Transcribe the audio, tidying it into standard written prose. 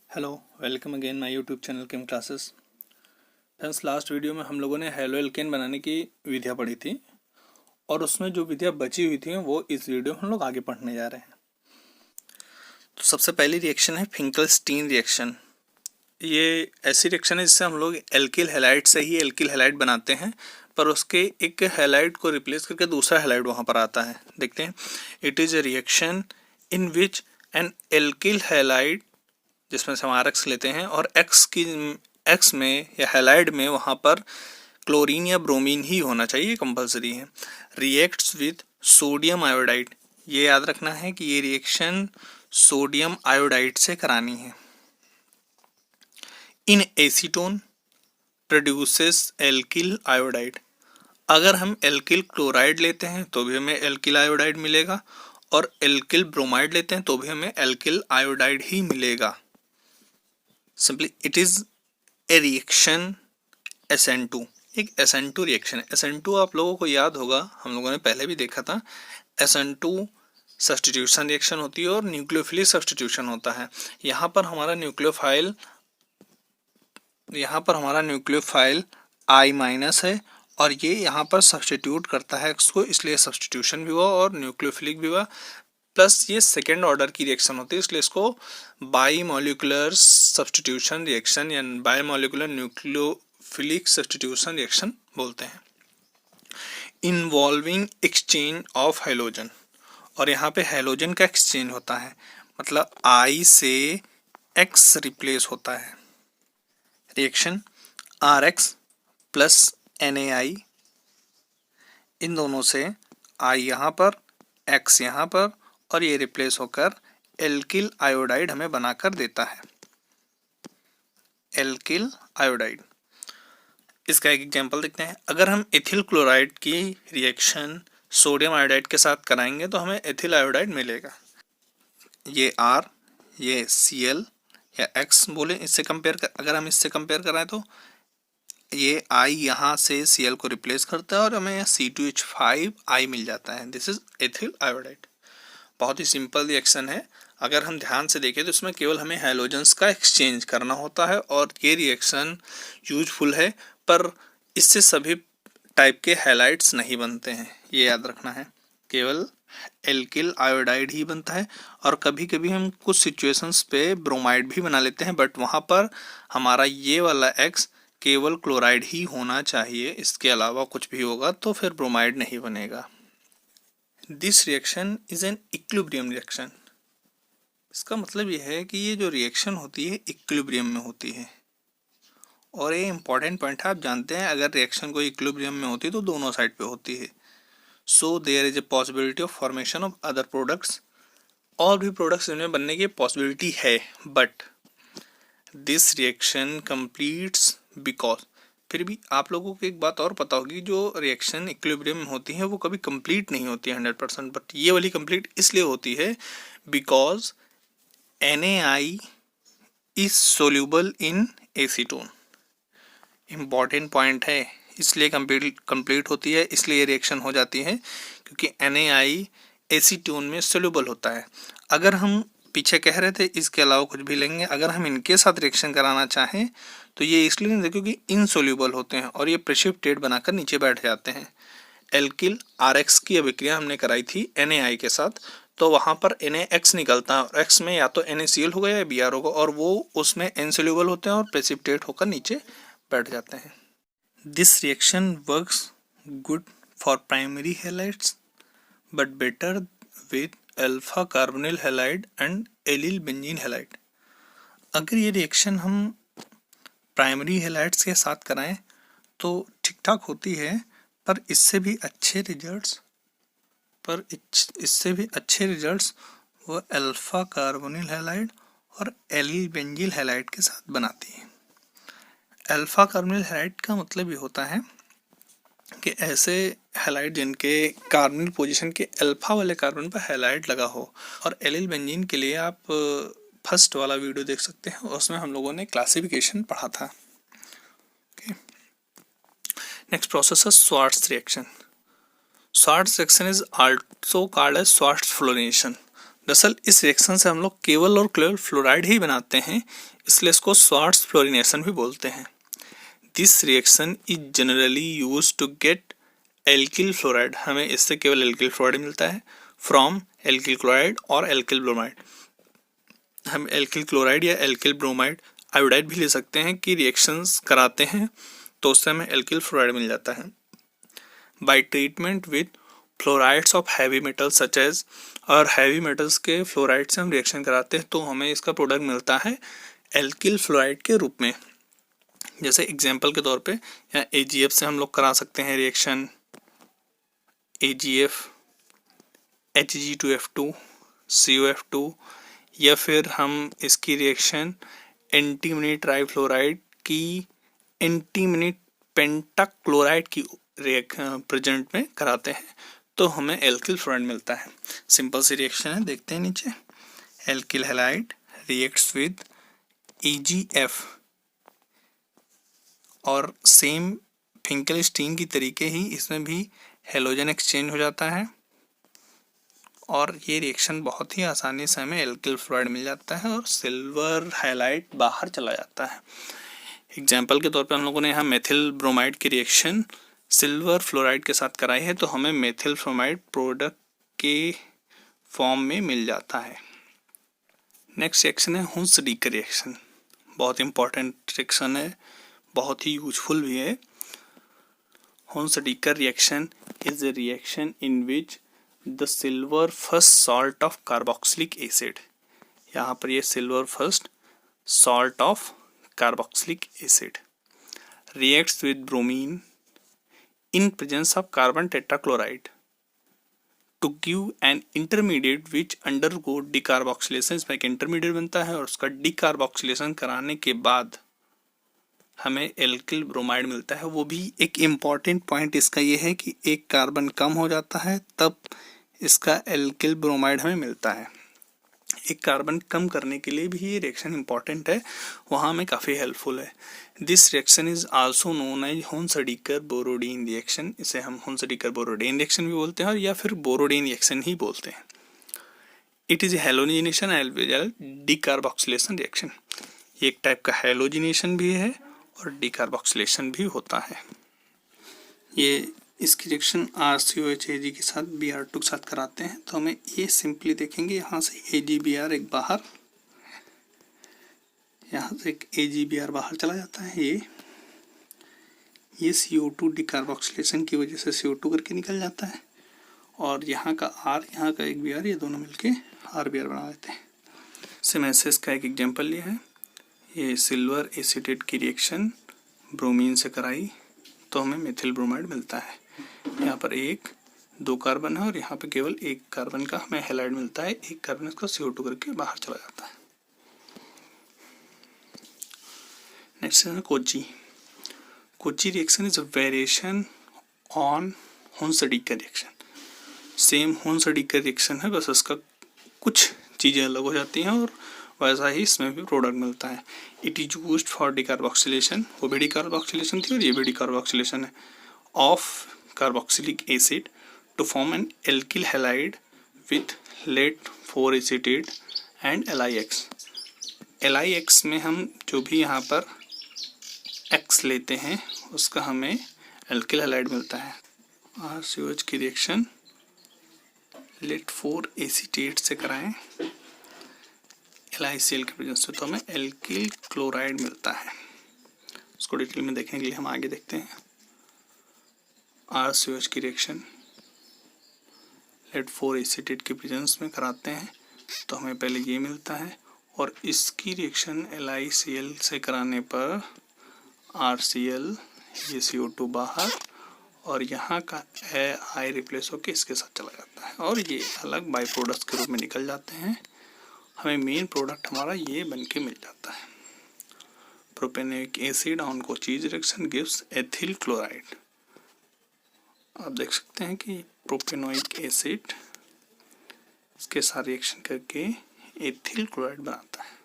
Hello, welcome again my YouTube channel came classes. Friends, last video में हम लोगों ने हेलो एल्केन बनाने की विधियाँ पढ़ी थी और उसमें जो विधियाँ बची हुई थी वो इस वीडियो में हम लोग आगे पढ़ने जा रहे हैं। तो सबसे पहली रिएक्शन है फिंकलस्टीन रिएक्शन। ये ऐसी रिएक्शन है जिससे हम लोग एल्किल हैलाइड से ही एल्किल हैलाइड बनाते हैं, पर उसके एक हैलाइड को रिप्लेस करके दूसरा हैलाइड वहाँ पर आता है। देखते हैं। It is a reaction in which N alkyl halide, जिसमें से हम RX लेते हैं और एक्स में या हैलाइड में वहाँ पर क्लोरीन या ब्रोमीन ही होना चाहिए, कंपलसरी है। Reacts with sodium iodide. ये याद रखना है कि ये रिएक्शन सोडियम आयोडाइड से करानी है। इन एसीटोन प्रोड्यूसेस एल्किल आयोडाइड। अगर हम एल्किल क्लोराइड लेते हैं तो भी हमें एल्किल आयोडाइड मिलेगा, और एल्किल ब्रोमाइड लेते हैं तो भी हमें एल्किल आयोडाइड ही मिलेगा। Simply it is a reaction SN2, एक SN2 रिएक्शन है। SN2 आप लोगों को याद होगा, हम लोगों ने पहले भी देखा था। SN2 सब्स्टिट्यूशन रिएक्शन होती है और न्यूक्लियोफिलिक सब्स्टिट्यूशन होता है। यहाँ पर हमारा न्यूक्लियोफाइल I- है और ये यहाँ पर सब्स्टिट्यूट करता है X को, इसलिए सब्स्टिट्यूशन भी हुआ और न्यूक्लियोफिलिक भी हुआ। प्लस ये सेकेंड ऑर्डर की रिएक्शन होती है, इसलिए इसको बाईमोलिकुलर सब्स्टिट्यूशन रिएक्शन या बाईमोलिकुलर न्यूक्लियोफिलिक सब्स्टिट्यूशन रिएक्शन बोलते हैं। इन्वॉल्विंग एक्सचेंज ऑफ हैलोजन, और यहाँ पे हैलोजन का एक्सचेंज होता है, मतलब I से X रिप्लेस होता है। रिएक्शन RX प्लस NaI, इन दोनों से I यहाँ पर, X यहाँ पर, और ये रिप्लेस होकर एल्किल आयोडाइड हमें बनाकर देता है। एल्किल आयोडाइड, इसका एक एग्जांपल देखते हैं। अगर हम एथिल क्लोराइड की रिएक्शन सोडियम आयोडाइड के साथ कराएंगे तो हमें एथिल आयोडाइड मिलेगा। ये R, ये Cl या X बोले, इससे अगर हम इससे कंपेयर कराएं तो ये I यहाँ से Cl को रिप्लेस करता है और हमें C2H5I मिल जाता है। This is ethyl iodide. बहुत ही सिंपल रिएक्शन है। अगर हम ध्यान से देखें तो इसमें केवल हमें हैलोजेंस का एक्सचेंज करना होता है और ये रिएक्शन यूजफुल है, पर इससे सभी टाइप के हैलाइड्स नहीं बनते हैं, ये याद रखना है। केवल एल्किल आयोडाइड ही बनता है, और कभी कभी हम कुछ सिचुएशंस पे ब्रोमाइड भी बना लेते हैं, बट वहाँ पर हमारा ये वाला X केवल क्लोराइड ही होना चाहिए, इसके अलावा कुछ भी होगा तो फिर ब्रोमाइड नहीं बनेगा। This reaction is an equilibrium reaction. इसका मतलब यह है कि ये जो रिएक्शन होती है इक्विलिब्रियम में होती है, और ये इंपॉर्टेंट पॉइंट है। आप जानते हैं अगर रिएक्शन कोई इक्विलिब्रियम में होती है तो दोनों साइड पे होती है। So there is a possibility of formation of other products, और भी प्रोडक्ट्स इनमें बनने की पॉसिबिलिटी है, but this reaction completes because. फिर भी आप लोगों को एक बात और पता होगी, जो रिएक्शन इक्विलिब्रियम में होती है वो कभी कंप्लीट नहीं होती है 100%, बट ये वाली कंप्लीट इसलिए होती है because NaI is soluble in acetone. Important point है, इसलिए कंप्लीट होती है, इसलिए ये रिएक्शन हो जाती है क्योंकि NaI एसीटोन में सोल्यूबल होता है। अगर हम पीछे कह रहे थे इसके अलावा कुछ भी लेंगे, अगर हम इनके साथ रिएक्शन कराना चाहें तो ये इसलिए नहीं क्योंकि इनसोल्यूबल होते हैं और ये प्रेसिपिटेट बनाकर नीचे बैठ जाते हैं। एल्किल RX की अभिक्रिया हमने कराई थी NaI के साथ, तो वहाँ पर NaX निकलता है और X में या तो NaCl होगा या Br होगा, और वो उसमें इनसोल्यूबल होते हैं और प्रेसिपिटेट होकर नीचे बैठ जाते हैं। This reaction works good for primary halides but better with alpha carbonyl halide and allyl benzene halide. अगर ये रिएक्शन हम प्राइमरी हैलाइड्स के साथ कराएं तो ठीक ठाक होती है, पर इससे भी अच्छे रिजल्ट्स वो अल्फा कार्बोनिल हैलाइड और एलिल बेंजील हैलाइड के साथ बनाती है। अल्फा कार्बोनिल हैलाइड का मतलब ये होता है कि ऐसे हैलाइड जिनके कार्बोनिल पोजीशन के अल्फा वाले कार्बन पर हैलाइड लगा हो, और एलिल बेंजीन के लिए आप फर्स्ट वाला वीडियो देख सकते हैं, उसमें हम लोगों ने क्लासिफिकेशन पढ़ा था। नेक्स्ट प्रोसेस है Swarts reaction. Swarts reaction is also called as Swarts fluorination. दरअसल इस रिएक्शन से हम लोग केवल और केवल फ्लोराइड ही बनाते हैं, इसलिए इसको स्वार्ट्ज फ्लोरिनेशन भी बोलते हैं। This reaction is generally use to get alkyl fluoride, हमें इससे केवल एल्किल फ्लोराइड मिलता है, फ्रॉम एल्किल क्लोराइड और एल्किल ब्रोमाइड। हम एल्किल क्लोराइड या एल्किल ब्रोमाइड आयोडाइड भी ले सकते हैं कि रिएक्शंस कराते हैं तो उससे हमें एल्किल फ्लोराइड मिल जाता है। By treatment with fluorides of heavy metals such as, और हैवी मेटल्स के फ्लोराइड से हम रिएक्शन कराते हैं तो हमें इसका प्रोडक्ट मिलता है एल्किल फ्लोराइड के रूप में। जैसे एग्जांपल के तौर पे यहाँ AgF से हम लोग करा सकते हैं रिएक्शन, AgF Hg2F2 COF2, या फिर हम इसकी रिएक्शन एंटीमनी ट्राइफ्लोराइड की एंटीमनी पेंटाक्लोराइड की प्रेजेंट में कराते हैं तो हमें एल्किल फ्लोराइड मिलता है। सिंपल सी रिएक्शन है, देखते हैं नीचे। Alkyl halide reacts with AgF और सेम फिंकेलस्टीन की तरीके ही इसमें भी हेलोजन एक्सचेंज हो जाता है और ये रिएक्शन बहुत ही आसानी से हमें एल्किल फ्लोराइड मिल जाता है और सिल्वर हाइलाइट बाहर चला जाता है। एग्जाम्पल के तौर पर हम लोगों ने यहाँ मेथिल ब्रोमाइड की रिएक्शन सिल्वर फ्लोराइड के साथ कराई है तो हमें मेथिल ब्रोमाइड प्रोडक्ट के फॉर्म में मिल जाता है। नेक्स्ट रिएक्शन है हुंस-डीकर रिएक्शन। बहुत इंपॉर्टेंट रिएक्शन है, बहुत ही यूजफुल भी है। Hunsdiecker reaction is a reaction in which the silver first salt of carboxylic acid, यहाँ पर ये silver first salt of carboxylic acid reacts with bromine in presence of carbon tetrachloride to give an intermediate which undergo decarboxylation। इसमें एक intermediate बनता है और उसका decarboxylation कराने के बाद हमें एल्किल ब्रोमाइड मिलता है। वो भी एक इम्पॉर्टेंट पॉइंट इसका ये है कि एक कार्बन कम हो जाता है तब इसका एल्किल ब्रोमाइड हमें मिलता है। एक कार्बन कम करने के लिए भी ये रिएक्शन इम्पॉर्टेंट है, वहाँ में काफ़ी हेल्पफुल है। This reaction is also known as Hunsdiecker Borodin reaction. इसे हम हुंस-डीकर बोरोडीन रिएक्शन भी बोलते हैं और या फिर बोरोडीन रिएक्शन ही बोलते हैं। It is halogenation as well as decarboxylation reaction. ये एक टाइप का हेलोजिनेशन भी है और डिकार्बोक्सिलेशन भी होता है। ये इसकी रिएक्शन RCOH के साथ Br2 के साथ कराते हैं तो हमें ये सिंपली देखेंगे, यहाँ से AgBr एक बाहर, यहाँ से एक AgBr बाहर चला जाता है। ये CO2 डिकार्बोक्सिलेशन की वजह से CO2 करके निकल जाता है और यहाँ का R, यहाँ का एक Br, ये दोनों मिलके RBr बना देते हैं। सिमेसिस का एक एग्जाम्पल लिया है। ये सिल्वर एसीटेट की रिएक्शन ब्रोमीन से कराई तो हमें मेथिल ब्रोमाइड मिलता है। यहाँ पर 1-2 कार्बन है और यहाँ पे केवल 1 कार्बन का हमें हैलाइड मिलता है। 1 कार्बन इसका CO2 करके बाहर चला जाता है। नेक्स्ट है Kochi. Kochi reaction is a variation on Hunsdiecker reaction. Same Hunsdiecker reaction है, बस इसका कुछ चीज़ें अलग हो जाती हैं और वैसा ही इसमें भी प्रोडक्ट मिलता है। It is used for decarboxylation, वो भी डिकार्बोक्सिलेशन थी और ये भी डिकार्बोक्सिलेशन है, of carboxylic acid to form an alkyl halide with lead 4 acetate and LiX। LiX में हम जो भी यहाँ पर X लेते हैं उसका हमें alkyl halide मिलता है। RCOH की रिएक्शन lead 4 acetate से कराएं LiCl के प्रेजेंस में तो हमें alkyl क्लोराइड मिलता है। उसको डिटेल में देखने के लिए हम आगे देखते हैं। RCOH की रिएक्शन लेड 4 एसीटेट के प्रेजेंस में कराते हैं तो हमें पहले ये मिलता है और इसकी रिएक्शन LiCl से कराने पर RCl, ये CO2 बाहर और यहाँ का I रिप्लेस होकर इसके साथ चला जाता है और ये अलग बाई प्रोडक्ट्स के रूप में निकल जाते हैं। हमें मेन प्रोडक्ट हमारा ये बन के मिल जाता है। Propanoic acid on Kochi reaction gives ethyl chloride. आप देख सकते हैं कि प्रोपेनोइक एसिड इसके साथ रिएक्शन करके एथिल क्लोराइड बनाता है।